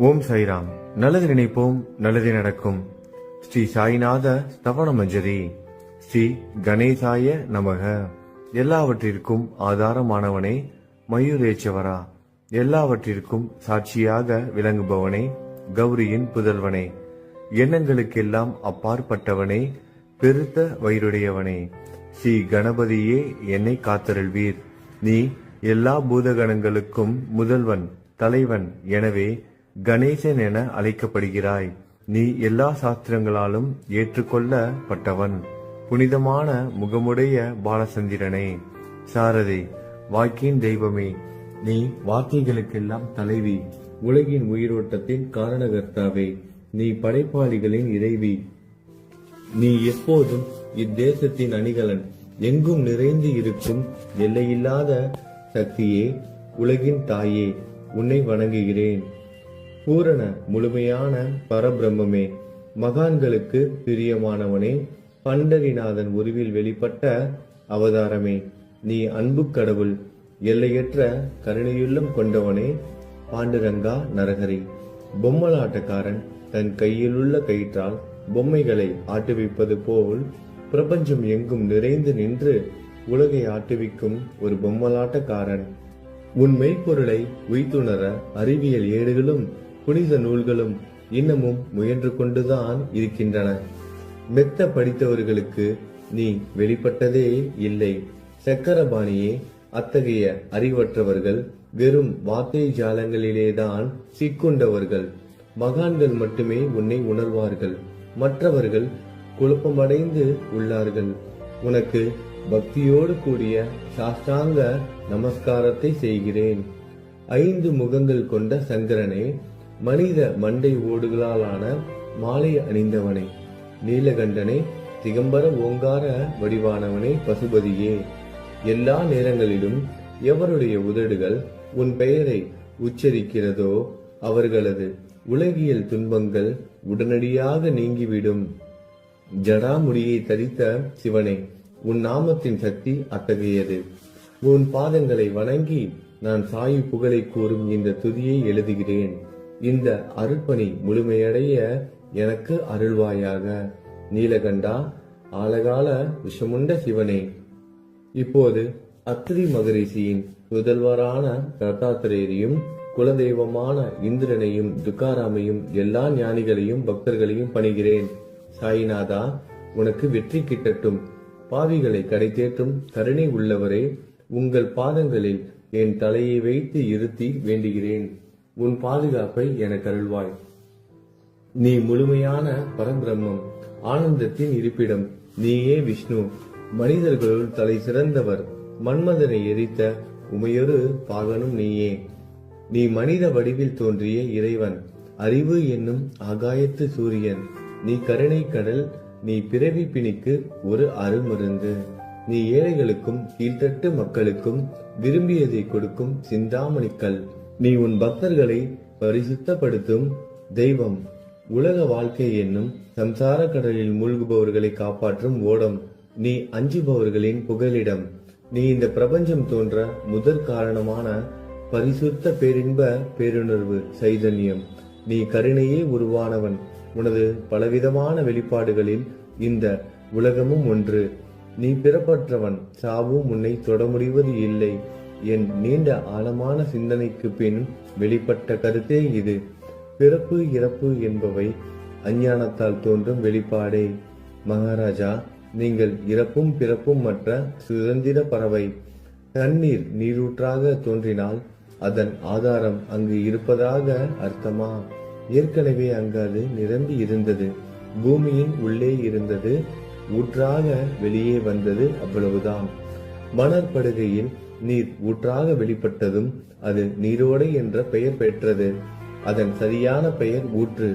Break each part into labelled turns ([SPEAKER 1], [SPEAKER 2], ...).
[SPEAKER 1] ஓம் சாய்ராம். நல்லது நினைப்போம், நல்லது நடக்கும். ஸ்ரீ சாய்நாத ஸ்தவன மஞ்சரி. ஸ்ரீ கணேசாய நமக. எல்லாவற்றிற்கும் ஆதாரமானவனே, மயூரேச்சவரா, எல்லாவற்றிற்கும் சாட்சியாக விளங்குபவனே, கௌரியின் புதல்வனே, எண்ணங்களுக்கெல்லாம் அப்பாற்பட்டவனே, பெருத்த வயிறுடையவனே, ஸ்ரீ கணபதியே என்னை காத்தருள்வீர். நீ எல்லா பூதகணங்களுக்கும் முதல்வன், தலைவன். எனவே கணேசன் என அழைக்கப்படுகிறாய். நீ எல்லா சாஸ்திரங்களாலும் ஏற்றுக்கொள்ளப்பட்டவன். புனிதமான முகமுடைய பாலசந்திரனே, சாரதே, வாக்கின் தெய்வமே, நீ வார்த்தைகளுக்கெல்லாம் தலைவி, உலகின் உயிரோட்டத்தின் காரணகர்த்தாவே, நீ படைப்பாளிகளின் இறைவி, நீ எப்போதும் இத்தேசத்தின் அணிகலன், எங்கும் நிறைந்து இருக்கும் எல்லையில்லாத சக்தியே, உலகின் தாயே, உன்னை வணங்குகிறேன். பூரண முழுமையான பரபிரம்மே, மகான்களுக்கு பிரியமானவனே, பண்டரிநாதன் உருவில் வெளிப்பட்ட அவதாரமே, நீ அன்பு கடவுள், எல்லையற்ற கருணையுள்ளம் கொண்டவனே, பாண்டுரங்கா நரகரி. பொம்மலாட்டக்காரன் தன் கையிலுள்ள கயிற்றால் பொம்மைகளை ஆட்டுவிப்பது போல் பிரபஞ்சம் எங்கும் நிறைந்து நின்று உலகை ஆட்டுவிக்கும் ஒரு பொம்மலாட்டக்காரன். உன் மெய்ப்பொருளை உய்த்துணர அறிவியல் ஏடுகளும் புனித நூல்களும் இன்னமும் முயன்று கொண்டுதான் இருக்கின்றன. மெத்த படித்தவர்களுக்கு நீ வெளிப்பட்டதே இல்லை. சக்கரபாணியே, அத்தகைய அறிவற்றவர்கள் வெறும் வார்த்தை ஜாலங்களிலேதான் சிக்குண்டவர்கள். மகான்கள் மட்டுமே உன்னை உணர்வார்கள். மற்றவர்கள் குழப்பமடைந்து உள்ளார்கள். உனக்கு பக்தியோடு கூடிய சாஷ்டாங்க நமஸ்காரத்தை செய்கிறேன். 5 முகங்கள் கொண்ட சங்கரனே, மனித மண்டை ஓடுகளாலான மாலை அணிந்தவனே, நீலகண்டனே, திகம்பர ஓங்கார வடிவானவனே, பசுபதியே, எல்லா நேரங்களிலும் எவருடைய உதடுகள் உன் பெயரை உச்சரிக்கிறதோ அவர்களது உலகியல் துன்பங்கள் உடனடியாக நீங்கிவிடும். ஜடாமுடியை தரித்த சிவனே, உன் நாமத்தின் சக்தி அத்தகையது. உன் பாதங்களை வணங்கி நான் சாயு புகழை கூறும் இந்த துதியை எழுதுகிறேன். இந்த அருட்பணி முழுமையடைய எனக்கு அருள்வாயாக. நீலகண்டா, ஆலகால விஷமுண்ட சிவனே. இப்போது அத்ரி மகரிஷியின் புதல்வரான தத்தாத்திரேயரையும் குலதெய்வமான இந்திரனையும் துக்காராமையும் எல்லா ஞானிகளையும் பக்தர்களையும் பணிகிறேன். சாய்நாதா, உனக்கு வெற்றி கிட்டட்டும். பாவிகளை கடைத்தேற்றும் கருணை உள்ளவரே, உங்கள் பாதங்களில் என் தலையை வைத்து இருத்தி வேண்டுகிறேன். உன் பாதுகாப்பை எனக்கு அருள்வாய். நீ முழுமையான பரபிரம்மம், ஆனந்தத்தின் இருப்பிடம். நீயே விஷ்ணு, மனிதர்களுள் தலை சிறந்தவர். மன்மதனை எரித்த உமையொரு பாகனும் நீயே. நீ மனித வடிவில் தோன்றிய இறைவன், அறிவு என்னும் ஆகாயத்து சூரியன். நீ கருணை கடல், நீ பிறவி பிணிக்கு ஒரு அருமருந்து. நீ ஏழைகளுக்கும் கீழ்த்தட்டு மக்களுக்கும் விரும்பியதை கொடுக்கும் சிந்தாமணிக்கல். நீ உன் பக்தர்களை பரிசுத்தப்படுத்தும் தெய்வம். உலக வாழ்க்கை என்னும் சம்சார கடலில் மூழ்குபவர்களை காப்பாற்றும் ஓடம். நீ அஞ்சுபவர்களின் புகலிடம். நீ இந்த பிரபஞ்சம் தோன்ற முதற் காரணமான பரிசுத்த பேரின்ப பேருணர்வு சைதன்யம். நீ கருணையே உருவானவன். உனது பலவிதமான வெளிப்பாடுகளில் இந்த உலகமும் ஒன்று. நீ பிறப்பற்றவன், சாவும் உன்னை தொட முடிவது இல்லை. என் நீண்ட ஆழமான சிந்தனைக்கு பின் வெளிப்பட்ட கருத்தே இது. பிறப்பு இறப்பு என்பவை அஞ்ஞானத்தால் தோன்றும் வெளிப்பாடே. மகாராஜா, நீங்கள் இறப்பும் பிறப்பும் மற்ற சுதந்திர பறவை. தண்ணீர் நீரூற்றாக தோன்றினால் அதன் ஆதாரம் அங்கு இருப்பதாக அர்த்தமா? ஏற்கனவே அங்கு அது நிரம்பி இருந்தது. பூமியின் உள்ளே இருந்தது, ஊற்றாக வெளியே வந்தது, அவ்வளவுதான். மணற்படுகையில் நீர் ஊற்றாக வெளிப்பட்டதும் அது நீரோடை என்ற பெயர் பெற்றது. அதன் சரியான பெயர் ஊற்று.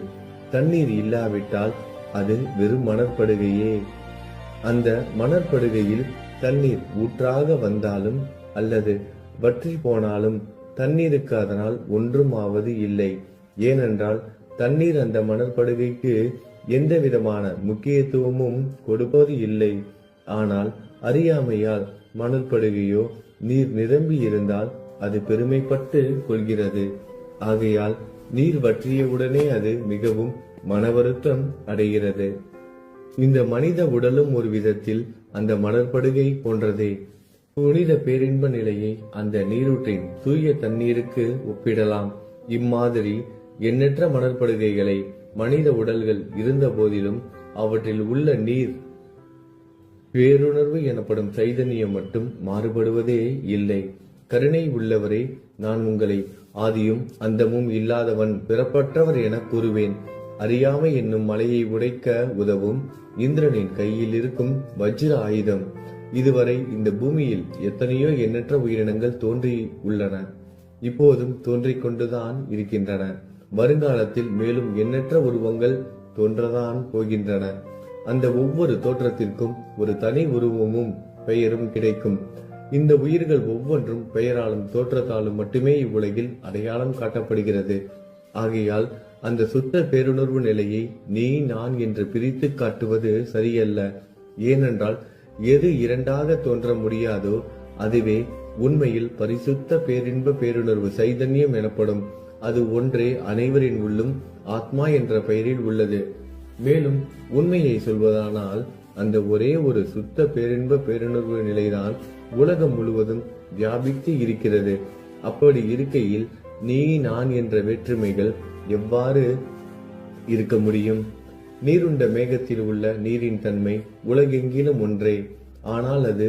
[SPEAKER 1] தண்ணீர் இல்லாவிட்டால் அது வெறும் மணற்படுகையே. அந்த மணற்படுகையில் தண்ணீர் ஊற்றாக வந்தாலும் அல்லது வற்றி போனாலும் தண்ணீருக்கு அதனால் ஒன்றும் ஆவது இல்லை. ஏனென்றால் தண்ணீர் அந்த மணற்படுகைக்கு எந்த விதமான முக்கியத்துவமும் கொடுப்பது இல்லை. ஆனால் அறியாமையால் மணற்படுகையோ நீர் நிரம்பி இருந்தால் அது பெருமைப்பட்டு கொள்கிறது. ஆகையால் நீர் வற்றியவுடனே அது மிகவும் மனவருத்தம் அடைகிறது. இந்த மனித உடலும் ஒரு விதத்தில் அந்த மணற்படுகை போன்றதே. புனித பேரின்ப நிலையை அந்த நீரூற்றின் தூய தண்ணீருக்கு ஒப்பிடலாம். இம்மாதிரி எண்ணற்ற மணற்படுகைகளை மனித உடல்கள் இருந்த போதிலும் அவற்றில் உள்ள நீர் பேருணர்வு எனப்படும் சைதன்யம் மட்டும் மாறுபடுவதே இல்லை. கருணை உள்ளவரே, நான் உங்களை ஆதியும் அந்தமும் இல்லாதவன், பிறப்பற்றவர் என கூறுவேன். அறியாமை என்னும் மலையை உடைக்க உதவும் இந்திரனின் கையில் இருக்கும் வஜ்ர ஆயுதம். இதுவரை இந்த பூமியில் எத்தனையோ எண்ணற்ற உயிரினங்கள் தோன்றி உள்ளன, இப்போதும் தோன்றிக் கொண்டுதான் இருக்கின்றன. வருங்காலத்தில் மேலும் எண்ணற்ற உருவங்கள் தோன்றதான் போகின்றன. அந்த ஒவ்வொரு தோற்றத்திற்கும் ஒரு தனி உருவமும் பெயரும் கிடைக்கும். இந்த உயிர்கள் ஒவ்வொன்றும் பெயராலும் தோற்றத்தாலும் மட்டுமே இவ்வுலகில் அடையாளம் காட்டப்படுகிறது. ஆகையால் அந்த சுத்த பேருணர்வு நிலையை நீ நான் என்று பிரித்து காட்டுவது சரியல்ல. ஏனென்றால் எது இரண்டாக தோன்ற முடியாதோ அதுவே உண்மையில் பரிசுத்த பேரின்ப பேருணர்வு சைதன்யம் எனப்படும். அது ஒன்றே அனைவரின் உள்ளும் ஆத்மா என்ற பெயரில் உள்ளது. மேலும் உண்மையை சொல்வதானால் அந்த ஒரே ஒரு சுத்த பேரின்ப பேருணர்வு நிலைதான் உலகம் முழுவதும் வியாபித்து இருக்கிறது. அப்படி இருக்கையில் நீ நான் என்ற வேற்றுமைகள் எவ்வாறு இருக்க முடியும்? நீருண்ட மேகத்தில் உள்ள நீரின் தன்மை உலகெங்கிலும் ஒன்றே. ஆனால் அது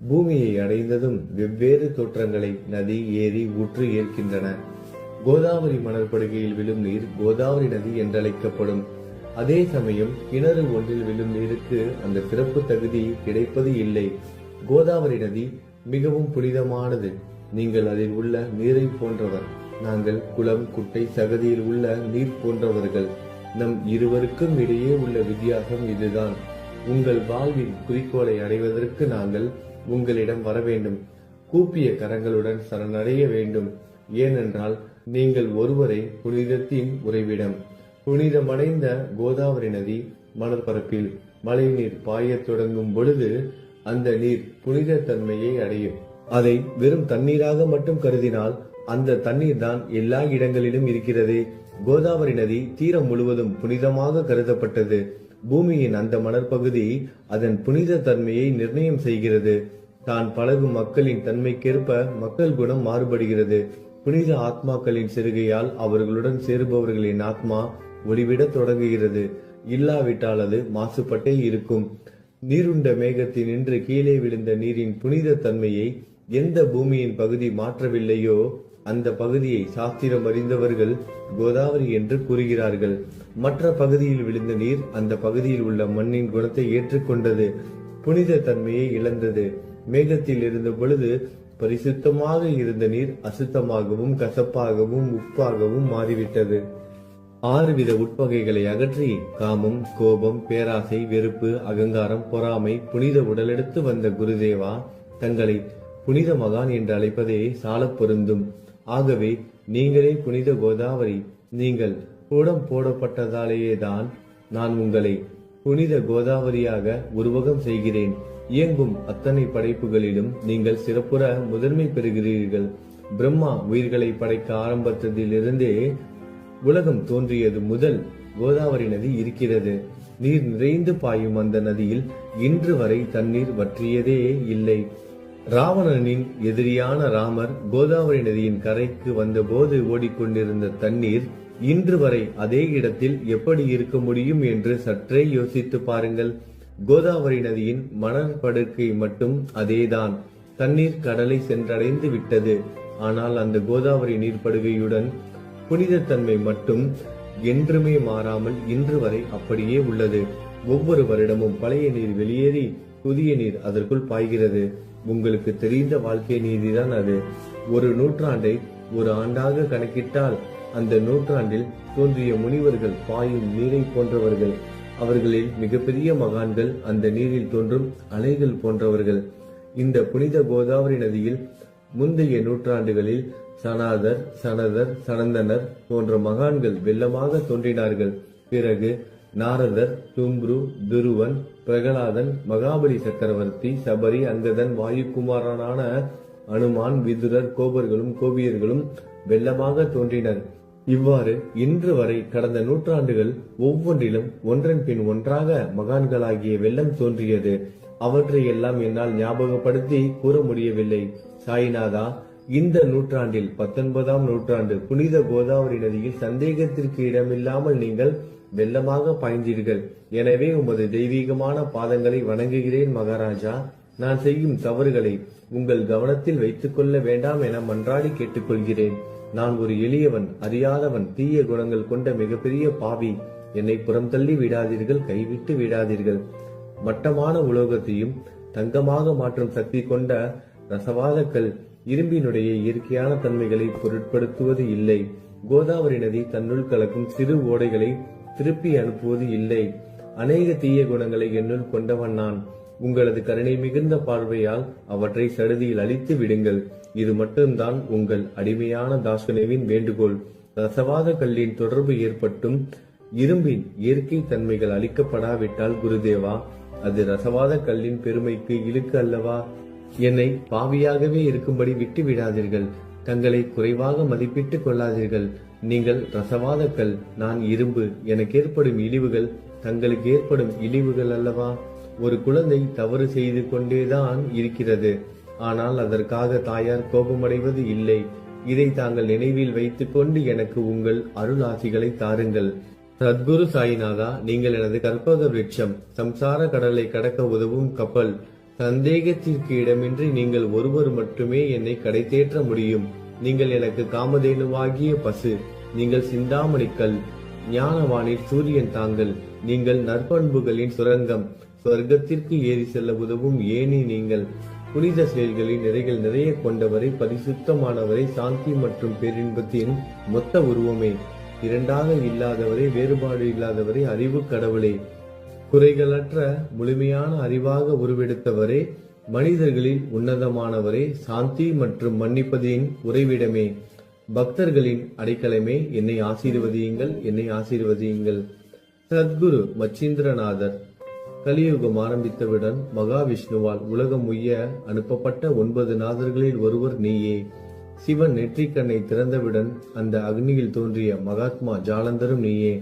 [SPEAKER 1] பூமியை அடைந்ததும் வெவ்வேறு தோற்றங்களை நதி, ஏரி, ஊற்று ஏற்கின்றன. கோதாவரி மணற்படுகையில் விழும் நீர் கோதாவரி நதி என்றழைக்கப்படும். அதே சமயம் கிணறு ஒன்றில் விழும் நீருக்கு அந்த சிறப்பு தகுதி கிடைப்பது இல்லை. கோதாவரி நதி மிகவும் புனிதமானது. நீங்கள் அதில் உள்ள நீரை போன்றவர். நாங்கள் குளம், குட்டை, சகதியில் உள்ள நீர் போன்றவர்கள். நம் இருவருக்கும் இடையே உள்ள வித்தியாசம் இதுதான். உங்கள் வாழ்வின் குறிக்கோளை அடைவதற்கு நாங்கள் உங்களிடம் வர வேண்டும். கூப்பிய கரங்களுடன் சரணடைய வேண்டும். ஏனென்றால் நீங்கள் ஒருவரை புனிதத்தின் உறைவிடம். புனிதமடைந்த கோதாவரி நதி மணற்பரப்பில் மழை நீர் பாயத் தொடங்கும் பொழுது அந்த நீர் புனித தன்மையை அடையும். அதை வெறும் தண்ணீராக மட்டும் கருதினால் அந்த தண்ணீர் தான் எல்லா இடங்களிலும் இருக்கிறது. கோதாவரி நதி தீரம் முழுவதும் புனிதமாக கருதப்பட்டது. பூமியின் அந்த மணற்பகுதி அதன் புனித தன்மையை நிர்ணயம் செய்கிறது. தான் பழகும் மக்களின் தன்மைக்கேற்ப மக்கள் குணம் மாறுபடுகிறது. புனித ஆத்மாக்களின் சிறுகையால் அவர்களுடன் சேருபவர்களின் ஆத்மா ஒளிவிடத் தொடங்குகிறது. இல்லாவிட்டால் அது மாசுபட்டே இருக்கும். நீருண்ட மேகத்தில் நின்று கீழே விழுந்த நீரின் புனித தன்மையை எந்த பூமியின் பகுதி மாற்றவில்லையோ அந்த பகுதியை சாஸ்திரம் அறிந்தவர்கள் கோதாவரி என்று கூறுகிறார்கள். மற்ற பகுதியில் விழுந்த நீர் அந்த பகுதியில் உள்ள மண்ணின் குணத்தை ஏற்றுக்கொண்டது, புனித தன்மையை இழந்தது. மேகத்தில் இருந்த பொழுது பரிசுத்தமாக இருந்த நீர் அசுத்தமாகவும் கசப்பாகவும் உப்பாகவும் மாறிவிட்டது. 6 வித உட்பகைகளை அகற்றி காமம், கோபம், பேராசை, வெறுப்பு, அகங்காரம், பொறாமை புனித உடலெடுத்து வந்த குருதேவா தங்களை புனித மகான் என்று அழைப்பதே சாலப் பொருந்தும். ஆகவே நீங்களே புனித கோதாவரி. நீங்கள் கூடம் போடப்பட்டதாலேயேதான் நான் உங்களை புனித கோதாவரியாக உருவகம் செய்கிறேன். இயங்கும் அத்தனை படைப்புகளிலும் நீங்கள் சிறப்புற முதன்மை பெறுகிறீர்கள். பிரம்மா உயிர்களை படைக்க ஆரம்பித்ததிலிருந்தே உலகம் தோன்றியது முதல் கோதாவரி நதி இருக்கிறது. நீர் நிறைந்து பாயும் அந்த நதியில் இன்று வரை தண்ணீர் வற்றியதே இல்லை. ராவணனின் எதிரியான ராமர் கோதாவரி நதியின் கரைக்கு வந்தபோது ஓடிக்கொண்டிருந்த தண்ணீர் இன்று வரை அதே இடத்தில் எப்படி இருக்க முடியும் என்று சற்றே யோசித்து பாருங்கள். கோதாவரி நதியின் மணற்படுக்கை மட்டும் அதேதான். தண்ணீர் கடலை சென்றடைந்து விட்டது. ஆனால் அந்த கோதாவரி நீர்ப்படுகையுடன் புனிதத்தன்மை மட்டும் என்றுமே மாறாமல் இன்று வரை அப்படியே உள்ளது. ஒவ்வொரு வருடமும் பழைய நீர் வெளியேறி புதிய நீர் அதற்குள் பாய்கிறது. உங்களுக்கு தெரிந்த வாழ்க்கை நீதிதான் அது. ஒரு நூற்றாண்டை ஒரு ஆண்டாக கணக்கிட்டால் அந்த நூற்றாண்டில் தோன்றிய முனிவர்கள் பாயும் நீரை போன்றவர்கள். அவர்களில் மிகப்பெரிய மகான்கள் அந்த நீரில் தோன்றும் அலைகள் போன்றவர்கள். இந்த புனித கோதாவரி நதியில் முந்தைய நூற்றாண்டுகளில் சனாதர், சனதர், சனந்தனர் போன்ற மகான்கள் வெள்ளமாக தோன்றினார்கள். பிறகு நாரதர், தும்ரு, துருவன், பிரகலாதன், மகாபலி சக்கரவர்த்தி, சபரி, அங்கதன், வாயுகுமாரனான அனுமான், விதுரர், கோபர்களும் கோபியர்களும் வெள்ளமாக தோன்றினர். இவ்வாறு இன்று வரை கடந்த நூற்றாண்டுகள் ஒவ்வொன்றிலும் ஒன்றன் பின் ஒன்றாக மகான்களாகிய வெள்ளம் தோன்றியது. அவற்றை எல்லாம் என்னால் ஞாபகப்படுத்தி கூற முடியவில்லை. சாய்நாதா, இந்த நூற்றாண்டில் 19ஆம் நூற்றாண்டு புனித கோதாவரி நதியில் சந்தேகத்திற்கு இடமில்லாமல் நீங்கள் வெள்ளமாக பாய்ந்தீர்கள். எனவே உமது தெய்வீகமான பாதங்களை வணங்குகிறேன் மகாராஜா. நான் செய்யும் தவறுகளை உங்கள் கவனத்தில் வைத்துக் கொள்ள வேண்டாம் என மன்றாடி கேட்டுக்கொள்கிறேன். நான் ஒரு எளியவன், அறியாதவன், தீய குணங்கள் கொண்ட மிகப்பெரிய பாவி. என்னை புறம் தள்ளி விடாதீர்கள், கைவிட்டு விடாதீர்கள். மட்டமான உலோகத்தையும் தங்கமாக மாற்றும் சக்தி கொண்ட ரசவாதக்கல் இரும்பினுடைய இயற்கையான தன்மைகளை பொருட்படுத்துவது இல்லை. கோதாவரி நதி தன்னுள் கலக்கும் சிறு ஓடைகளை திருப்பி அனுப்புவது இல்லை. அநேக தீய குணங்களை என்னுள் கொண்டவன் நான். உங்களது கருணை மிகுந்த பார்வையால் அவற்றை சடுதியில் அழித்து விடுங்கள். இது மட்டும்தான் உங்கள் அடிமையான தாசுனேவின் வேண்டுகோள். ரசவாத கல்லின் தொடர்பு ஏற்பட்டும் இரும்பின் இயற்கை தன்மைகள் அளிக்கப்படாவிட்டால் குருதேவா, அது ரசவாத கல்லின் பெருமைக்கு இழுக்கு அல்லவா? என்னை பாவியாகவே இருக்கும்படி விட்டு விடாதீர்கள். தங்களை குறைவாக மதிப்பிட்டுக் கொள்ளாதீர்கள். நீங்கள் ரசவாத கல், நான் இரும்பு. எனக்கு ஏற்படும் இழிவுகள் தங்களுக்கு ஏற்படும் இழிவுகள் அல்லவா? ஒரு குழந்தை தவறு செய்து கொண்டேதான் இருக்கிறது. ஆனால் அதற்காக தாயார் கோபமடைவது இல்லை. இதை தாங்கள் நினைவில் வைத்துக் கொண்டு எனக்கு உங்கள் அருள் ஆசிகளை தாருங்கள். சத்குரு சாய்நாதா, நீங்கள் எனது கற்பக விருட்சம், சம்சார கடலை கடக்க உதவும் கப்பல். சந்தேகத்திற்கு இடமின்றி நீங்கள் ஒருவர் மட்டுமே என்னை கடை தேற்ற முடியும். நீங்கள் எனக்கு காமதேனுவாகிய பசு. நீங்கள் சிந்தாமணிக்கல், ஞானவானில் சூரியன் தாங்கள். நீங்கள் நற்பண்புகளின் சுரங்கம், சொர்க்கத்திற்கு ஏறி செல்ல உதவும் ஏணி நீங்கள். புனித செயல்களின் நிறைகள் நிறைய கொண்டவரை, பரிசுத்தமானவரை, சாந்தி மற்றும் பேரின்பத்தின் மொத்த உருவமே, இரண்டாக இல்லாதவரே, வேறுபாடு இல்லாதவரே, அறிவு கடவுளே, குறைகளற்ற முழுமையான அறிவாக உருவெடுத்தவரே, மனிதர்களில் உன்னதமானவரே, சாந்தி மற்றும் மன்னிப்பதின் உறைவிடமே, பக்தர்களின் அடைக்கலமே, என்னை ஆசீர்வதியுங்கள், என்னை ஆசீர்வதியுங்கள். சத்குரு மச்சீந்திரநாதர். கலியுகம் ஆரம்பித்தவுடன் மகாவிஷ்ணுவால் உலகம் உய்ய அனுப்பப்பட்ட 9 நாதர்களில் ஒருவர் நீயே. சிவன் நெற்றிக்கண்ணை திறந்தவுடன் அந்த அக்னியில் தோன்றிய மகாத்மா ஜாலந்தரும் நீயே.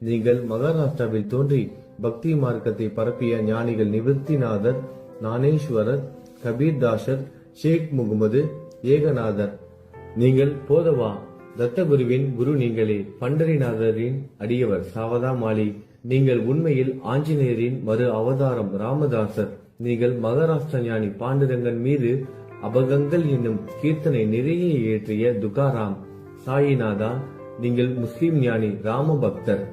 [SPEAKER 1] நீங்கள் மகாராஷ்டிராவில் தோன்றி பக்தி மார்க்கத்தை பரப்பிய ஞானிகள் நிவர்த்திநாதர், ஞானேஸ்வரர், கபீர்தாசர், ஷேக் முகமது, ஏகநாதர். நீங்கள் போதவா தத்தகுருவின் குரு நீங்களே. பண்டரிநாதரின் அடியவர் சாவதா மாலி. நீங்கள் உண்மையில் ஆஞ்சநேயரின் மறு அவதாரம் ராமதாசர். நீங்கள் மகாராஷ்டிர ஞானி பாண்டுரங்கன் மீது அபகங்கள் என்னும் கீர்த்தனை நிறைய இயற்றிய துகாராம். சாயிநாதா, நீங்கள் முஸ்லிம் ஞானி ராம பக்தர்.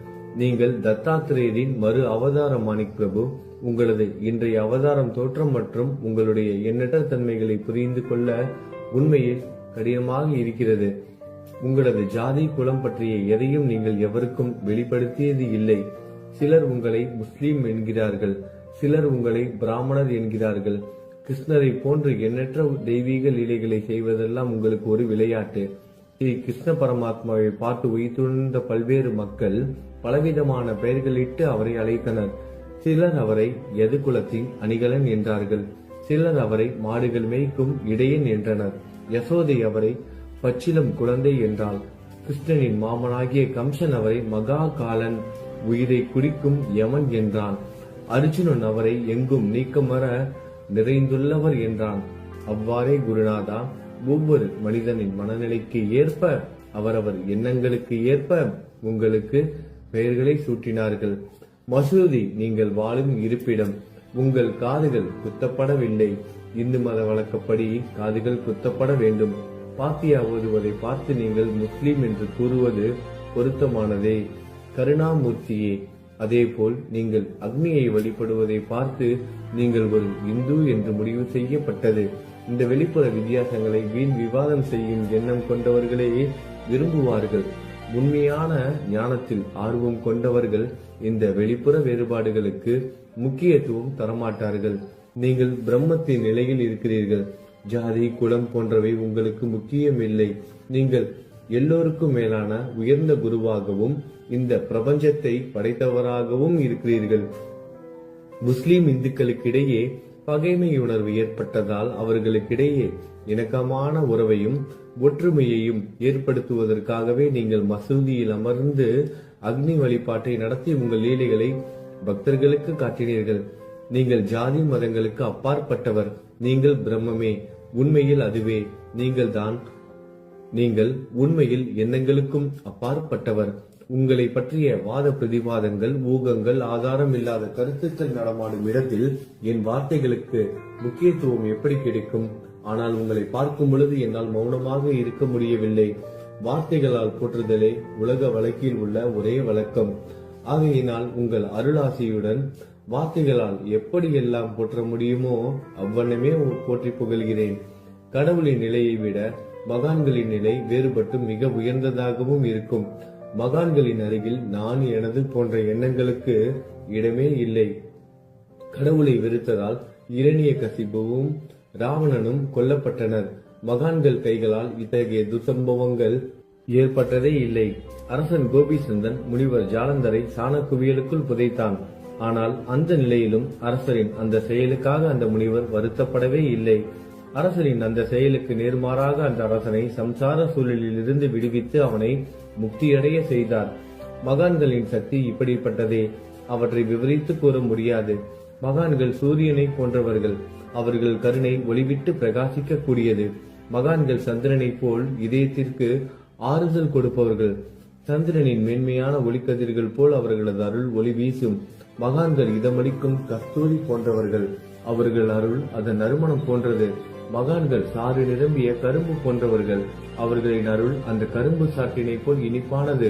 [SPEAKER 1] நீங்கள் தத்தாத்திரேயரின் மறு அவதாரம் மாணிக் பிரபு. உங்களது இன்றைய அவதாரம் தோற்றம் மற்றும் உங்களுடைய எண்ணற்ற தன்மைகளை புரிந்து கொள்ள உண்மையில் கடினமாக இருக்கிறது. உங்களது ஜாதி குலம் பற்றிய எதையும் நீங்கள் எவருக்கும் வெளிப்படுத்தியது இல்லை. சிலர் உங்களை முஸ்லீம் என்கிறார்கள், சிலர் உங்களை பிராமணர் என்கிறார்கள். கிருஷ்ணரை போன்று எண்ணற்ற தெய்வீக லீலைகளை செய்வதெல்லாம் உங்களுக்கு ஒரு விளையாட்டு. ஸ்ரீ கிருஷ்ண பரமாத்மாவை பார்த்து உயிர்த்துணர்ந்த பல்வேறு மக்கள் பலவிதமான பெயர்களிட்டு அவரை அழைத்தனர். சிலர் அவரை யதுகுலத்தின் அணிகலன் என்றார்கள். சிலர் அவரை மாடுகள் மேய்க்கும் இடையன் என்றனர். யசோதை அவரை பச்சிலம் குழந்தை என்றாள். கிருஷ்ணனின் மாமனாகிய கம்சன் அவரை மகா காலன், உயிரை குடிக்கும் யமன் என்றான். அர்ஜுனன் அவரை எங்கும் நீக்கமர நிறைந்துள்ளவர் என்றான். அவ்வாறே குருநாதா, ஒவ்வொரு மனிதனின் மனநிலைக்கு ஏற்ப, அவரவர் எண்ணங்களுக்கு ஏற்ப உங்களுக்கு பெயர்களை சூட்டினார்கள். மசூதி நீங்கள் வாழும் இருப்பிடம். உங்கள் காதுகள் குத்தப்படவில்லை. இந்து மத வழக்கப்படி காதுகள் குத்தப்பட வேண்டும். பாத்தியா ஓதுவதை பார்த்து நீங்கள் முஸ்லிம் என்று கூறுவது பொருத்தமானதே. கருணாமூர்த்தியே, அதேபோல் நீங்கள் அக்னியை வழிபடுவதை பார்த்து நீங்கள் ஒரு இந்து என்று முடிவு செய்யப்பட்டது. இந்த வெளிப்புற வித்தியாசங்களை வீண் விவாதம் செய்யும் எண்ணம் கொண்டவர்களே விரும்புவார்கள். உண்மையான ஞானத்தில் ஆர்வம் கொண்டவர்கள் இந்த வெளிப்புற வேறுபாடுகளுக்கு முக்கியத்துவம் தரமாட்டார்கள். நீங்கள் பிரம்மத்தின் நிலையில் இருக்கிறீர்கள். ஜாதி குலம் போன்றவை உங்களுக்கு முக்கியம் இல்லை. நீங்கள் எல்லோருக்கும் மேலான உயர்ந்த குருவாகவும் இந்த பிரபஞ்சத்தை படைத்தவராகவும் இருக்கிறீர்கள். முஸ்லிம் இந்துக்களுக்கிடையே பகைமை உணர்வு ஏற்பட்டதால் அவர்களுக்கிடையே இணக்கமான உறவையும் ஒற்றுமையையும் ஏற்படுத்துவதற்காகவே நீங்கள் மசூதியில் அமர்ந்து அக்னி வழிபாட்டை நடத்தி உங்கள் லீலைகளை பக்தர்களுக்கு காட்டினீர்கள். நீங்கள் ஜாதி மதங்களுக்கு அப்பாற்பட்டவர். நீங்கள் பிரம்மமே. உண்மையில் அதுவே நீங்கள் உண்மையில் எண்ணங்களுக்கும் அப்பாற்பட்டவர். உங்களை பற்றிய வாத பிரதிவாதங்கள், ஊகங்கள், ஆதாரம் இல்லாத கருத்துக்கள் நடமாடும் இடத்தில் என் வார்த்தைகளுக்கு முக்கியத்துவம் எப்படி கிடைக்கும்? ஆனால் உங்களை பார்க்கும் பொழுது என்னால் மௌனமாக இருக்க முடியவில்லை. வார்த்தைகளால் போற்றுதலே உலக வழக்கில் உள்ள ஒரே வழக்கம். ஆகையினால் உங்கள் அருளாசியுடன் வார்த்தைகளால் எப்படியெல்லாம் போற்ற முடியுமோ அவ்வண்ணமே போற்றி புகழ்கிறேன். கடவுளின் நிலையை விட மகான்களின் நிலை வேறுபட்டு மிக உயர்ந்ததாகவும் இருக்கும். மகான்களின் அருகில் நான் எனது போன்ற எண்ணங்களுக்கு இடமே இல்லை. கடவுளை வெறுத்ததால் இரணியகசிபுவும் ராவணனும் கொல்லப்பட்டனர். மகான்கள் கைகளால் இத்தகைய துசம்பவங்கள் ஏற்பட்டதே இல்லை. அரசன் கோபிசந்தன் முனிவர் ஜாலந்தரை சாணக்குவியலுக்குள் புதைத்தான். ஆனால் அந்த நிலையிலும் அரசரின் அந்த செயலுக்காக அந்த முனிவர் வருத்தப்படவே இல்லை. அரசரின் அந்த செயலுக்கு நேர்மாறாக அந்த அரசனை சம்சார சூழலில் இருந்து விடுவித்து அவனை முக்தியடைய செய்தார். மகான்களின் சக்தி இப்படிப்பட்டதே. அவற்றை விவரித்து கூற முடியாது. மகான்கள் சூரியனை போன்றவர்கள். அவர்கள் கருணை ஒளிவிட்டு பிரகாசிக்க கூடியது. மகான்கள் சந்திரனை போல் இதயத்திற்கு ஆறுதல் கொடுப்பவர்கள். சந்திரனின் மென்மையான ஒளிக்கதிர்கள் போல் அவர்களது அருள் ஒளி வீசும். மகான்கள் இதமளிக்கும் கஸ்தூரி போன்றவர்கள். அவர்கள் அருள் அதன் நறுமணம் போன்றது. மகான்கள் சாறு நிரம்பிய கரும்பு போன்றவர்கள். அவர்களின் அருள் அந்த கரும்பு சாற்றினை போல் இனிப்பானது.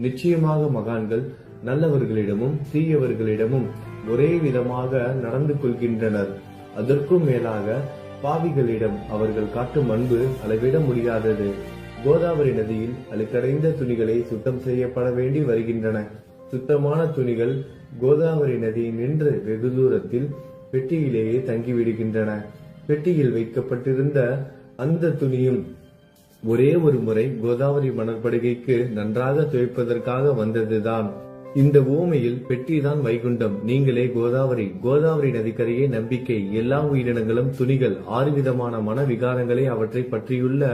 [SPEAKER 1] நிச்சயமாக மகான்கள் நல்லவர்களிடமும் தீயவர்களிடமும் ஒரே விதமாக நடந்து கொள்கின்றனர். அதற்கும் மேலாக பாவிகளிடம் அவர்கள் காட்டும் அன்பு அளவிட முடியாதது. கோதாவரி நதியில் அழுக்கடைந்த துணிகளை சுத்தம் செய்யப்பட வேண்டி வருகின்றன. சுத்தமான துணிகள் கோதாவரி நதி நின்று வெகு தூரத்தில் பெட்டியிலேயே தங்கிவிடுகின்றன. பெட்டியில் வைக்கப்பட்டிருந்த அந்த துணியும் ஒரே ஒரு முறை கோதாவரி மணற்படுகைக்கு நன்றாக துவைப்பதற்காக வந்ததுதான். இந்த ஊமையில் பெட்டிதான் வைகுண்டம், நீங்களே கோதாவரி. கோதாவரி நதிக்கரையே நம்பிக்கை. எல்லா உயிரினங்களும் துணிகள். 6 விதமான மன விகாரங்களை அவற்றை பற்றியுள்ள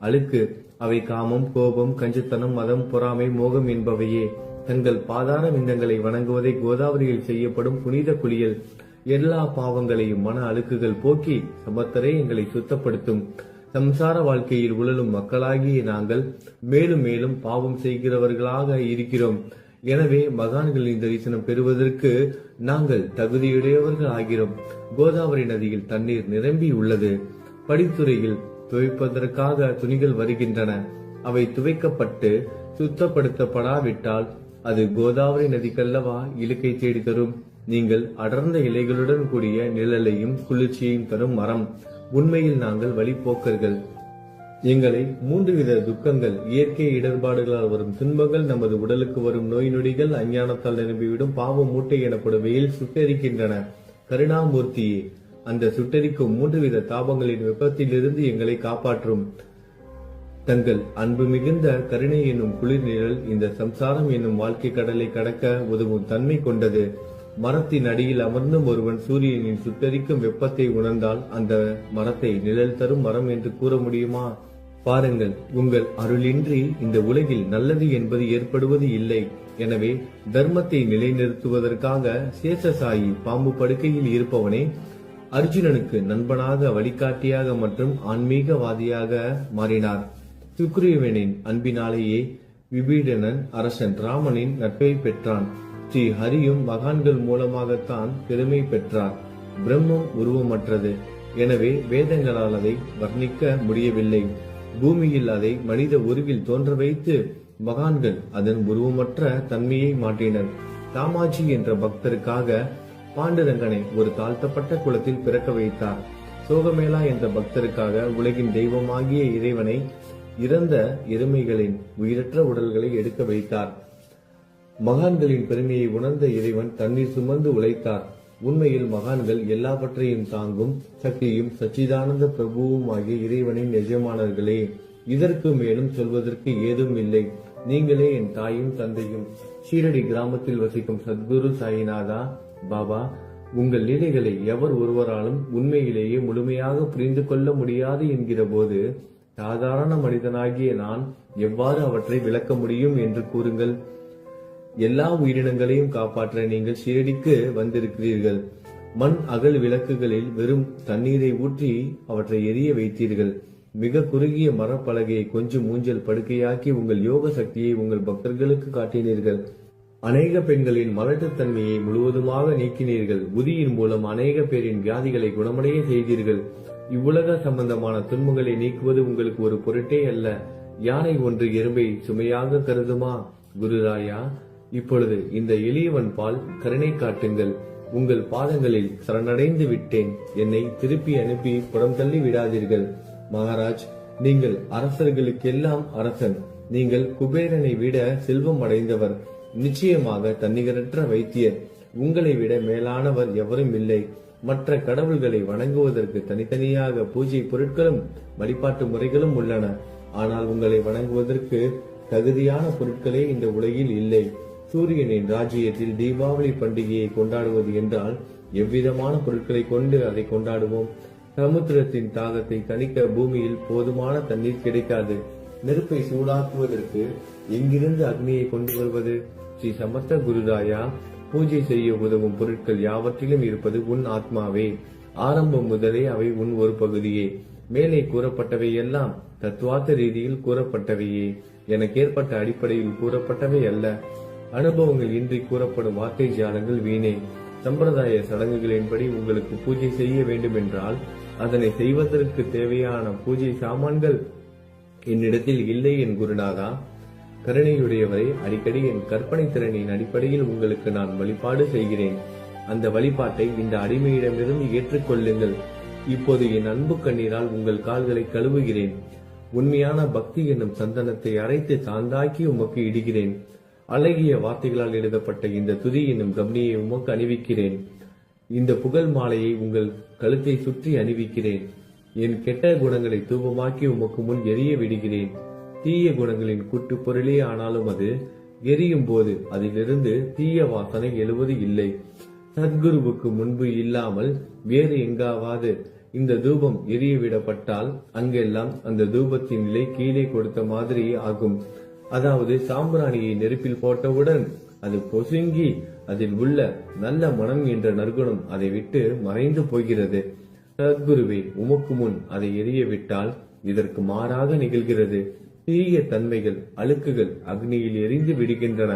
[SPEAKER 1] அழுக்கு. அவை காமம், கோபம், கஞ்சத்தனம், மதம், பொறாமை, மோகம் என்பவையே. தங்கள் பாதார விந்தங்களை வணங்குவதை கோதாவரியில் செய்யப்படும் புனித குளியல் எல்லா பாவங்களையும் மன அழுக்குகள் போக்கி சமத்தரே எங்களை சுத்தப்படுத்தும். சம்சார வாழ்க்கையில் உழலும் மக்களாகிய நாங்கள் மேலும் மேலும் பாவம் செய்கிறவர்களாக இருக்கிறோம். எனவே மகான்களின் தரிசனம் பெறுவதற்கு நாங்கள் தகுதியுடையவர்கள் ஆகிறோம். கோதாவரி நதியில் தண்ணீர் நிரம்பி உள்ளது. படித்துறையில் துவைப்பதற்காக துணிகள் வருகின்றன. அவை துவைக்கப்பட்டு சுத்தப்படுத்தப்படாவிட்டால் அது கோதாவரி நதிக்கல்லவா இலக்கை தேடி தரும். நீங்கள் அடர்ந்த இலைகளுடன் கூடிய நிழலையும் குளிர்ச்சியையும் தரும் மரம். உண்மையில் நாங்கள் வழிபோக்கர்கள். எங்களை 3 வித துக்கங்கள், இயற்கை இடர்பாடுகளால் வரும் துன்பங்கள், நமது உடலுக்கு வரும் நோய் நொடிகள், அஞ்ஞானத்தால் நிரம்பிவிடும் பாவ மூட்டை எனப்படுவையில் சுட்டரிக்கின்றன. கருணாமூர்த்தியே, அந்த சுட்டரிக்கும் 3 வித தாபங்களின் வெப்பத்திலிருந்து எங்களை காப்பாற்றும். தங்கள் அன்பு மிகுந்த கருணை என்னும் குளிர் நிழல் இந்த சம்சாரம் என்னும் வாழ்க்கை கடலை கடக்க உதவும் தன்மை கொண்டது. மரத்தின் அடியில் அமர்ந்தும் ஒருவன் சூரியனின் சுட்டரிக்கும் வெப்பத்தை உணர்ந்தால் அந்த மரத்தை நிழல் தரும் மரம் என்று கூற முடியுமா? பாருங்கள், உங்கள் அருளின்றி இந்த உலகில் நல்லது என்பது ஏற்படுவது இல்லை. எனவே தர்மத்தை நிலைநிறுத்துவதற்காக சேஷசாயி பாம்பு படுக்கையில் இருப்பவனே அர்ஜுனனுக்கு நண்பனாக, வழிகாட்டியாக மற்றும் ஆன்மீகவாதியாக மாறினார். சுக்ரீவனின் அன்பினாலேயே விபீடனன் அரசன் ராமனின் நட்பை பெற்றான். ஸ்ரீ ஹரியும் மகான்கள் மூலமாகத்தான் பெருமை பெற்றார். பிரம்மம் உருவமற்றது. எனவே வேதங்களால் அதை வர்ணிக்க முடியவில்லை. பூமியில் அதை மனித உருவில் தோன்ற வைத்து மகான்கள் அதன் உருவமற்ற தன்மையை மாற்றினர். தாமாஜி என்ற பக்தருக்காக பாண்டுரங்கனை ஒரு தாழ்த்தப்பட்ட குலத்தில் பிறக்க வைத்தார். சோகமேளா என்ற பக்தருக்காக உலகின் தெய்வமாகிய இறைவனை இறந்த எருமைகளின் உயிரற்ற உடல்களை எடுக்க வைத்தார். மகான்களின் பெருமையை உணர்ந்த இறைவன் தண்ணீர் சுமந்து உழைத்தார். உண்மையில் மகான்கள் எல்லாவற்றையும் தாங்கும் சக்தியும் சச்சிதானந்த பிரபுவும் ஆகிய இறைவனின் எஜமானர்களே. இதற்கு மேலும் சொல்வதற்கு ஏதும் இல்லை. நீங்களே என் தாயும் தந்தையும். ஷீரடி கிராமத்தில் வசிக்கும் சத்குரு சாயிநாதா பாபா, உங்கள் லீலைகளை எவர் ஒருவராலும் உண்மையிலேயே முழுமையாக புரிந்து கொள்ள முடியாது என்கிற போது சாதாரண மனிதனாகிய நான் எவ்வாறு அவற்றை விளக்க முடியும் என்று கூறுங்கள். எல்லா உயிரினங்களையும் காப்பாற்ற நீங்கள் ஷீரடிக்கு வந்திருக்கிறீர்கள். மண் அகல் விளக்குகளில் வெறும் தண்ணீரை ஊற்றி அவற்றை எரிய வைத்தீர்கள். மிக குறுகிய மரப்பலகையை கொஞ்சம் ஊஞ்சல் படுக்கையாக்கி உங்கள் யோக சக்தியை உங்கள் பக்தர்களுக்கு காட்டினீர்கள். அநேக பெண்களின் மலட்டுத்தன்மையை முழுவதுமாக நீக்கினீர்கள். உதியின் மூலம் அநேக பேரின் வியாதிகளை குணமடைய செய்தீர்கள். இவ்வுலக சம்பந்தமான துன்பங்களை நீக்குவது உங்களுக்கு ஒரு பொருட்டே அல்ல. யானை ஒன்று எறும்பை சுமையாக கருதுமா? குருராயா, இப்பொழுது இந்த எளியவன் பால் கருணை காட்டுங்கள். உங்கள் பாதங்களில் சரணடைந்து விட்டேன். என்னை திருப்பி அனுப்பி புறம் தள்ளி விடாதீர்கள். மகாராஜ், நீங்கள் அரசர்களுக்கெல்லாம் அரசன். நீங்கள் குபேரனை விட செல்வம் அடைந்தவர். நிச்சயமாக தன்னிகரற்ற வைத்தியர். உங்களை விட மேலானவர் எவரும் இல்லை. மற்ற கடவுள்களை வணங்குவதற்கு தனித்தனியாக பூஜை பொருட்களும் வழிபாட்டு முறைகளும் உள்ளன. ஆனால் உங்களை வணங்குவதற்கு தகுதியான பொருட்களே இந்த உலகில் இல்லை. சூரியனின் ராஜ்யத்தில் தீபாவளி பண்டிகையை கொண்டாடுவது என்றால் எவ்விதமான பொருட்களை கொண்டு அதை கொண்டாடுவோம்? சமுத்திரத்தின் தாகத்தை தணிக்க பூமியில் போதுமான தண்ணீர் கிடைக்காது. நெருப்பை சூடாக்குவதற்கு எங்கிருந்து அக்னியை கொண்டு வருவது? ஸ்ரீ சமர்த்த குருராயா, பூஜை செய்ய உதவும் பொருட்கள் யாவற்றிலும் இருப்பது உன் ஆத்மாவே. ஆரம்பம் முதலே அவை உன் ஒரு பகுதியே. மேலே கூறப்பட்டவை எல்லாம் தத்துவார்த்த ரீதியில் கூறப்பட்டவையே. எனக்கு ஏற்பட்ட அடிப்படையில் கூறப்பட்டவை அல்ல. அனுபவங்கள் இன்றி கூறப்படும் வார்த்தை ஜாலங்கள் வீணே. சம்பிரதாய சடங்குகளின்படி உங்களுக்கு பூஜை செய்ய வேண்டும் என்றால் அதனை செய்வதற்கு தேவையான பூஜை சாமான்கள் என்னிடத்தில் இல்லை என் குருநாதா. கருணையுடையவரை, அடிக்கடி என் கற்பனை திறனின் அடிப்படையில் உங்களுக்கு நான் வழிபாடு செய்கிறேன். அந்த வழிபாட்டை இந்த அடிமையிடமிருந்து ஏற்றுக்கொள்ளுங்கள். இப்போது என் அன்பு கண்ணீரால் உங்கள் கால்களை கழுவுகிறேன். உண்மையான பக்தி என்னும் சந்தனத்தை அரைத்து சாந்தாக்கி உமக்கு இடுகிறேன். அழகிய வார்த்தைகளால் எழுதப்பட்ட இந்த துதி என்னும் கவனியை உமக்கு அணிவிக்கிறேன். இந்த புகழ் மாலையை உங்கள் கழுத்தை சுற்றி அணிவிக்கிறேன். என் கெட்ட குணங்களை தூபமாக்கி உமக்கு முன் எரிய விடுகிறேன். தீய குணங்களின் கூட்டு பொருளே ஆனாலும் அது எரியும் போது அதிலிருந்து தீய வாசனை எழுவது இல்லை. சத்குருவுக்கு முன்பு இல்லாமல் வேறு எங்காவது இந்த தூபம் எரிய விடப்பட்டால் அங்கெல்லாம் அந்த தூபத்தின் நிலை கீழே கொடுத்த மாதிரி ஆகும். அதாவது சாம்பிராணியை நெருப்பில் போட்டவுடன் அது பொசுங்கி அதில் உள்ள நல்ல மனம் என்ற நற்குணம் அதை விட்டு மறைந்து போகிறது. சத்குருவே, உமக்கு முன் அதை எரிய விட்டால் இதற்கு மாறாக நிகழ்கிறது. தீய தன்மைகள், அழுக்குகள் அக்னியில் எரிந்து விடுகின்றன.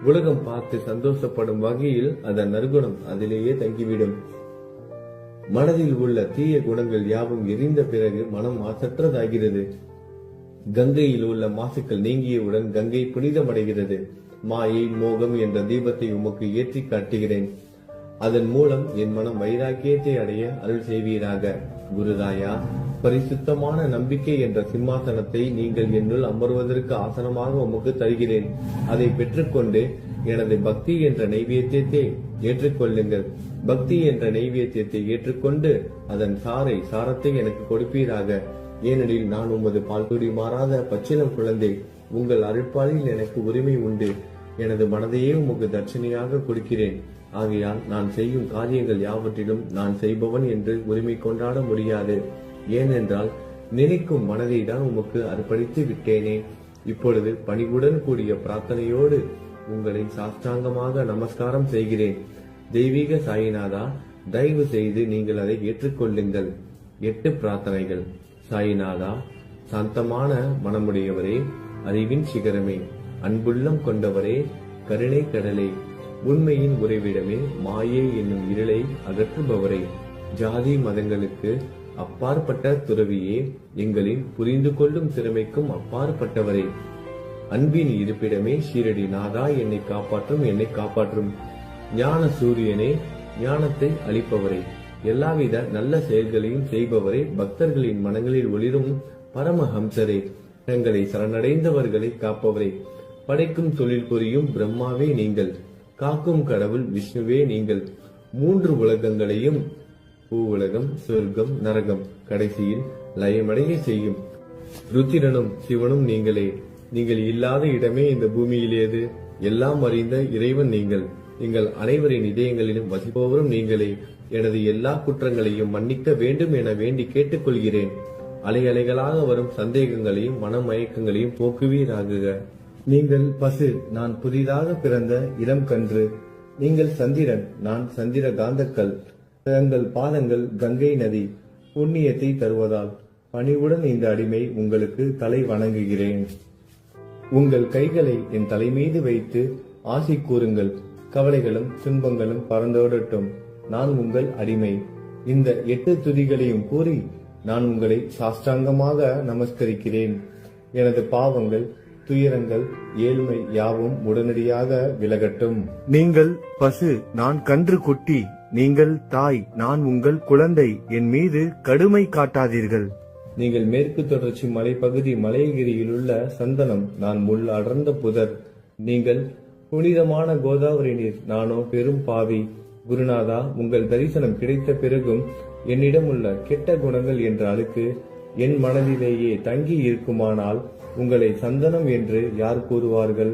[SPEAKER 1] உலகம் பார்த்து சந்தோஷப்படும் வகையில் அதன் நற்குணம் அதிலேயே தங்கிவிடும். மனதில் உள்ள தீய குணங்கள் யாவும் எரிந்த பிறகு மனம் மாசற்றதாகிறது. கங்கையில் உள்ள மாசுக்கள் நீங்கியவுடன் கங்கை புனிதமடைகிறது. மாயை, மோகம் என்ற தீபத்தை உமக்கு ஏற்றி காட்டுகிறேன். அதன் மூலம் என் மனம் வைராக்கியத்தை அடைய அருள் செய்வீராக. குருராயா, பரிசுத்தமான நம்பிக்கை என்ற சிம்மாசனத்தை நீங்கள் என்னுள் அமர்வதற்கு ஆசனமாக உமக்கு தருகிறேன். அதை பெற்றுக்கொண்டு எனது பக்தி என்ற நைவேத்தியத்தை ஏற்றுக்கொள்ளுங்கள். பக்தி என்ற நைவேத்தியத்தை ஏற்றுக்கொண்டு அதன் சாரத்தை எனக்கு கொடுப்பீராக. ஏனெனில் நான் உமது பால்குடி மாறாத பச்சிலம் குழந்தை. உங்கள் அருட்பாலில் எனக்கு உரிமை உண்டு. எனது மனதையே உமக்கு தட்சணையாக கொடுக்கிறேன். ஆகையால் நான் செய்யும் காரியங்கள் யாவற்றிலும் நான் செய்பவன் என்று உரிமை கொண்டாட முடியாது. ஏனென்றால் நினைக்கும் மனதை தான் உமக்கு அர்ப்பணித்து விட்டேனே. இப்பொழுது பணிவுடன் கூடிய பிரார்த்தனையோடு உங்களை சாஷ்டாங்கமாக நமஸ்காரம் செய்கிறேன். தெய்வீக சாயிநாதா, தயவு செய்து நீங்கள் அதை ஏற்றுக்கொள்ளுங்கள். 8 பிரார்த்தனைகள். சாயிநாதா, சாந்தமான மனமுடையவரே, அறிவின் சிகரமே, அன்புள்ளம் கொண்டவரே, கருணை கடலே, உண்மையின் உறைவிடமே, மாயை என்னும் இருளை அகற்றுபவரே, ஜாதி மதங்களுக்கு அப்பாற்பட்ட துறவியே, எங்களின் புரிந்து கொள்ளும் திறமைக்கும் அப்பாற்பட்டவரே, அன்பின் இருப்பிடமே, ஷீரடி நாதா, என்னை காப்பாற்றும் ஞான சூரியனே, ஞானத்தை அளிப்பவரே, எல்லாவித நல்ல செயல்களையும் செய்பவரே, பக்தர்களின் மனங்களில் ஒளிரும் பரமஹம்சரே, தங்களை சரணடைந்தவர்களை காப்பவரே, படைக்கும் தொழில் புரியும் பிரம்மாவே நீங்கள், காக்கும் கடவுள் விஷ்ணுவே நீங்கள், 3 உலகங்களையும், பூவுலகம், சொர்க்கம், நரகம், கடைசியில் லயமடைய செய்யும் ருத்திரனும் சிவனும் நீங்களே. நீங்கள் இல்லாத இடமே இந்த பூமியில் ஏது? எல்லாம் அறிந்த இறைவன் நீங்கள். எங்கள் அனைவரின் இதயங்களிலும் வசிப்பவரும் நீங்களே. எனது எல்லா குற்றங்களையும் மன்னிக்க வேண்டும் என வேண்டி கேட்டுக்கொள்கிறேன். அலை அலைகளாக வரும் சந்தேகங்களையும் மனமயக்கங்களையும் போக்குவீராகுக. நீங்கள் பசு, நான் புதிதாக பிறந்த இளம் கன்று. நீங்கள் சந்திரன், நான் சந்திர காந்தக்கல். தங்கள் பாதங்கள் கங்கை நதி, புண்ணியத்தை தருவதால் பணிவுடன் இந்த அடிமை உங்களுக்கு தலை வணங்குகிறேன். உங்கள் கைகளை என் தலை மீது வைத்து ஆசி கூறுங்கள். கவலைகளும் துன்பங்களும் பறந்தோடட்டும். நான் உங்கள் அடிமை. இந்த 8 துதிகளையும் கூறி நான் உங்களை சாஷ்டாங்கமாக நமஸ்கரிக்கிறேன். எனது பாவங்கள், துயரங்கள், ஏழ்மை யாவும் உடனடியாக விலகட்டும். நீங்கள் பசு, நான் கன்று குட்டி. நீங்கள் தாய், நான் உங்கள் குழந்தை. என் மீது கடுமை காட்டாதீர்கள். நீங்கள் மேற்கு தொடர்ச்சி மலைப்பகுதி மலையகிரியில் உள்ள சந்தனம், நான் முள் அடர்ந்த புதர். நீங்கள் புனிதமான கோதாவரி நீர், நானோ பெரும் பாவி. குருநாதா, உங்கள் தரிசனம் கிடைத்த பிறகும் என்னிடம் உள்ள கெட்ட குணங்கள் என்ற அழுக்கு என் மனதிலேயே தங்கி இருக்குமானால் உங்களை சந்தனம் என்று யார் கூறுவார்கள்?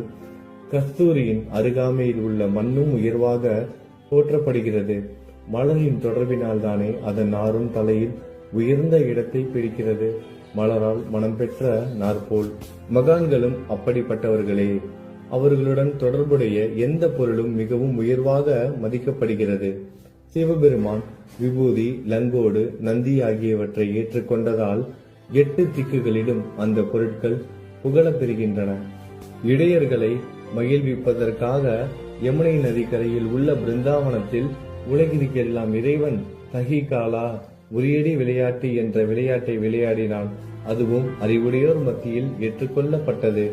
[SPEAKER 1] கஸ்தூரியின் அருகாமையில் உள்ள மண்ணும் உயர்வாக போற்றப்படுகிறது. மலரின் தொடர்பினால் தானே அதன் நாரும் தலையில் உயர்ந்த இடத்தை பிடிக்கிறது. மலரால் மனம் பெற்ற நாற்போல் மகான்களும் அப்படிப்பட்டவர்களே. அவர்களுடன் தொடர்புடைய எந்த பொருளும் மிகவும் உயர்வாக மதிக்கப்படுகிறது. சிவபெருமான் விபூதி, லங்கோடு, நந்தி ஆகியவற்றை ஏற்றுக்கொண்டதால் 8 திக்குகளிலும் அந்த பொருட்கள் புகழப் பெறுகின்றன. இடையர்களை மகிழ்விப்பதற்காக யமுனை நதிக்கரையில் உள்ள பிருந்தாவனத்தில் உலகிற்கெல்லாம் இறைவன் தகிகாலா உரியடி விளையாட்டு என்ற விளையாட்டை விளையாடினான். அதுவும் அறிவுடையோர் மத்தியில் ஏற்றுக்கொள்ளப்பட்டது.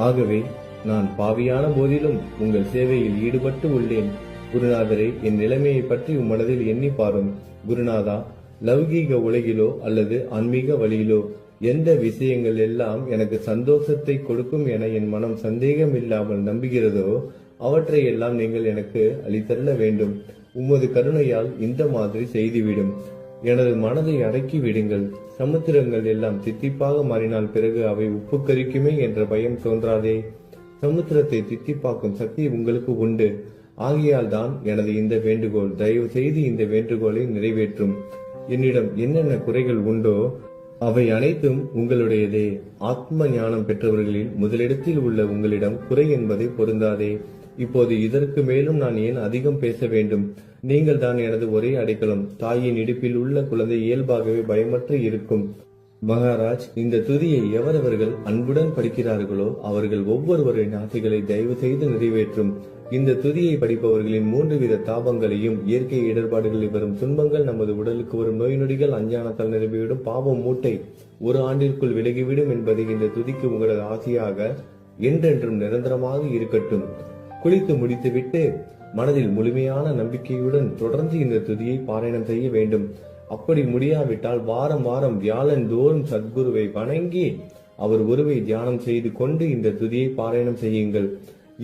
[SPEAKER 1] ஆகவே நான் பாவியான போதிலும் உங்கள் சேவையில் ஈடுபட்டு உள்ளேன். குருநாதரே, என் நிலைமையை பற்றி உம்மனதில் எண்ணி பாரும். குருநாதா, லௌகீக உலகிலோ அல்லது ஆன்மீக வழியிலோ எந்த விஷயங்கள் எல்லாம் எனக்கு சந்தோஷத்தை கொடுக்கும் என என் மனம் சந்தேகம் இல்லாமல் நம்புகிறதோ அவற்றை எல்லாம் நீங்கள் எனக்கு அளித்தள்ள வேண்டும். உமது கருணையால் இந்த மாதிரி செய்துவிடும். எனது மனதை அடக்கி விடுங்கள். சமுத்திரங்கள் எல்லாம் தித்திப்பாக மாறினால் பிறகு அவை உப்பு கரிக்குமே என்ற பயம் தோன்றாதே. சமுத்திரத்தை தித்திப்பாக்கும் சக்தி உங்களுக்கு உண்டு. ஆகையால் தான் எனது இந்த வேண்டுகோள். தயவு செய்து இந்த வேண்டுகோளை நிறைவேற்றும். என்னிடம் என்னென்ன குறைகள் உண்டோ அவை அனைத்தும் உங்களுடையதே. ஆத்ம ஞானம் பெற்றவர்களில் முதலிடத்தில் உள்ள உங்களிடம் குறை என்பதை பொருந்தாதே. இப்போது இதற்கு மேலும் நான் ஏன் அதிகம் பேச வேண்டும்? நீங்கள் தான் எனது ஒரே அடைக்கலம். தாயின் இடுப்பில் உள்ள குழந்தை இயல்பாகவே பயமற்று இருக்கும். மகாராஜ், இந்த துதியை எவரவர்கள் அன்புடன் படிக்கிறார்களோ அவர்கள் ஒவ்வொருவரின் ஆசைகளை தயவு செய்து நிறைவேற்றும். இந்த துதியை படிப்பவர்களின் 3 வித தாபங்களையும், இயற்கை இடர்பாடுகளில் வரும் துன்பங்கள், நமது உடலுக்கு வரும் நோய் நொடிகள், அஞ்ஞானத்தால் நிரம்பிவிடும் பாவம் மூட்டை 1 ஆண்டிற்குள் விலகிவிடும் என்பதை இந்த துதிக்கு உங்களது ஆசையாக என்றென்றும் நிரந்தரமாக இருக்கட்டும். குளித்து முடித்துவிட்டு மனதில் முழுமையான நம்பிக்கையுடன் தொடர்ந்து இந்த துதியை பாராயணம் செய்ய வேண்டும். அப்படி முடியாவிட்டால் வாரம் வாரம் வியாழன் தோறும் சத்குருவை வணங்கி அவர் உருவை தியானம் செய்து கொண்டு இந்த துதியை பாராயணம் செய்யுங்கள்.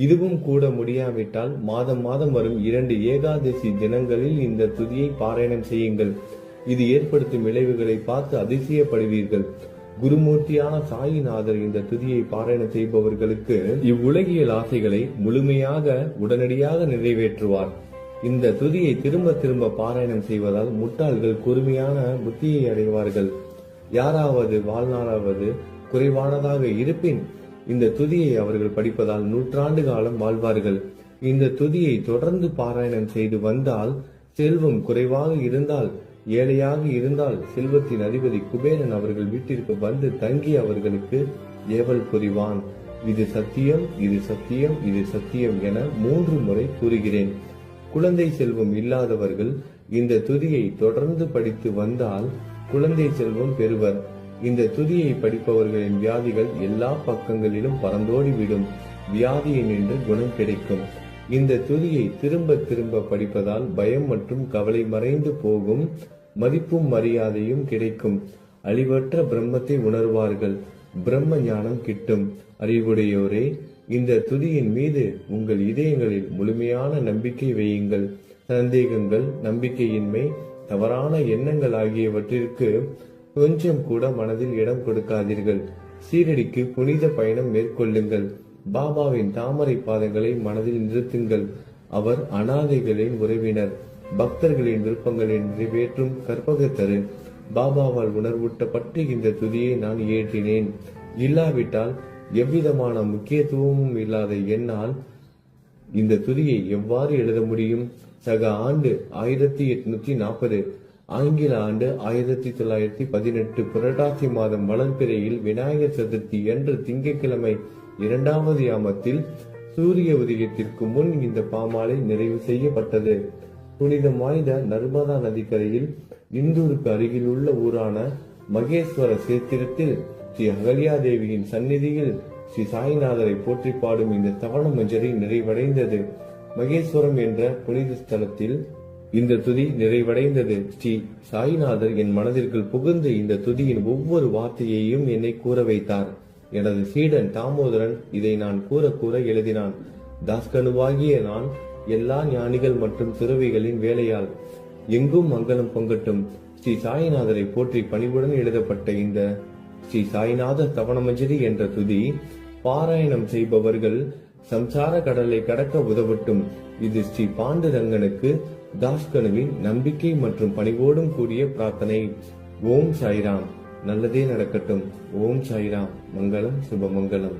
[SPEAKER 1] இதுவும் கூட முடியாவிட்டால் மாதம் மாதம் வரும் 2 ஏகாதசி தினங்களில் இந்த துதியை பாராயணம் செய்யுங்கள். இது ஏற்படுத்தும் விளைவுகளை பார்த்து அதிசயப்படுவீர்கள். குருமூர்த்தியான சாயிநாதர் இந்த துதியை பாராயணம் செய்பவர்களுக்கு இவ்வுலகியல் ஆசைகளை முழுமையாக உடனடியாக நிறைவேற்றுவார். இந்த துதியை திரும்ப திரும்ப பாராயணம் செய்வதால் முட்டாள்கள் கூர்மையான புத்தியை அடைவார்கள். யாராவது வாழ்நாளாவது குறைவானதாக இருப்பின் இந்த துதியை அவர்கள் படிப்பதால் 100 ஆண்டு காலம் வாழ்வார்கள். இந்த துதியை தொடர்ந்து பாராயணம் செய்து வந்தால், செல்வம் குறைவாக இருந்தால், ஏழையாக இருந்தால், செல்வத்தின் அதிபதி குபேரன் அவர்கள் வீட்டிற்கு வந்து தங்கி அவர்களுக்கு ஏவல் புரிவான். இது சத்தியம், இது சத்தியம், இது சத்தியம் என 3 முறை கூறுகிறேன். குழந்தை செல்வம் இல்லாதவர்கள் இந்த துதியை தொடர்ந்து படித்து வந்தால் குழந்தை செல்வம் பெறுவர். இந்த துதியை படிப்பவர்களின் வியாதிகள் எல்லா பக்கங்களிலும் பறந்தோடிவிடும். வியாதியை நின்று குணம் கிடைக்கும். இந்த துதியை திரும்ப திரும்ப படிப்பதால் பயம் மற்றும் கவலை மறைந்து போகும். மதிப்பும் மரியாதையும் கிடைக்கும். அழிவற்ற பிரம்மத்தை உணர்வார்கள். பிரம்ம ஞானம் கிட்டும். அறிவுடையோரே, இந்த துதியின் மீது உங்கள் இதயங்களில் முழுமையான நம்பிக்கை வையுங்கள். சந்தேகங்கள், நம்பிக்கையின்மை, தவறான எண்ணங்கள் ஆகியவற்றிற்கு கொஞ்சம் கூட மனதில் இடம் கொடுக்காதீர்கள். சீரடிக்கு புனித பயணம் மேற்கொள்ளுங்கள். பாபாவின் தாமரை பாதங்களை மனதில் நிறுத்துங்கள். அவர் அனாதைகளின் உறவினர், பக்தர்களின் விருப்பங்களை நிறைவேற்றும் கற்பகத்தரு. பாபாவால் உணர்வூட்டப்பட்டு இந்த துதியை நான் இயற்றினேன். இல்லாவிட்டால் எவ்விதமான முக்கியத்துவமும் இல்லாத என்னால் இந்த துதியை எவ்வாறு எழுத முடியும்? சக ஆண்டு 1840, ஆங்கில ஆண்டு 1918 புரட்டாசி மாதம் வளர்பிறையில் விநாயகர் சதுர்த்தி என்று திங்கட்கிழமை 2வது யாமத்தில் சூரிய உதயத்திற்கு முன் இந்த பாமாலை நிறைவு செய்யப்பட்டது. புனிதம் வாய்ந்த நர்மதா நதிக்கரையில் இந்தூருக்கு அருகில் உள்ள ஊரான மகேஸ்வர சேத்திரத்தில் ஸ்ரீ அகல்யாதேவியின் சந்நிதியில் ஸ்ரீ சாய்நாதரை போற்றி பாடும் இந்த தவண மஞ்சரி நிறைவடைந்தது. மகேஸ்வரம் என்ற புனித ஸ்தலத்தில் இந்த துதி நிறைவடைந்தது. ஸ்ரீ சாய்நாதர் என் மனதிற்குள் புகுந்து இந்த துதியின் ஒவ்வொரு வார்த்தையையும் என்னை கூற வைத்தார். எனது சீடன் தாமோதரன் இதை நான் கூற எழுதினான். தாஸ்கனுவாகிய நான் எல்லா ஞானிகள் மற்றும் துறவிகளின் வேலையால் எங்கும் மங்களம் பொங்கட்டும். ஸ்ரீ சாய்நாதரை போற்றி பணிவுடன் எழுதப்பட்ட இந்த ஸ்ரீ சாய்நாத தவணமஞ்சரி என்ற துதி பாராயணம் செய்பவர்கள் சம்சார கடலை கடக்க உதவட்டும். இது ஸ்ரீ பாண்டுரங்கனுக்கு தாஸ்கனுவின் நம்பிக்கை மற்றும் பணிவோடும் கூடிய பிரார்த்தனை. ஓம் சாய்ராம். நல்லதே நடக்கட்டும். ஓம் சாய்ராம். மங்களம் சுபமங்கலம்.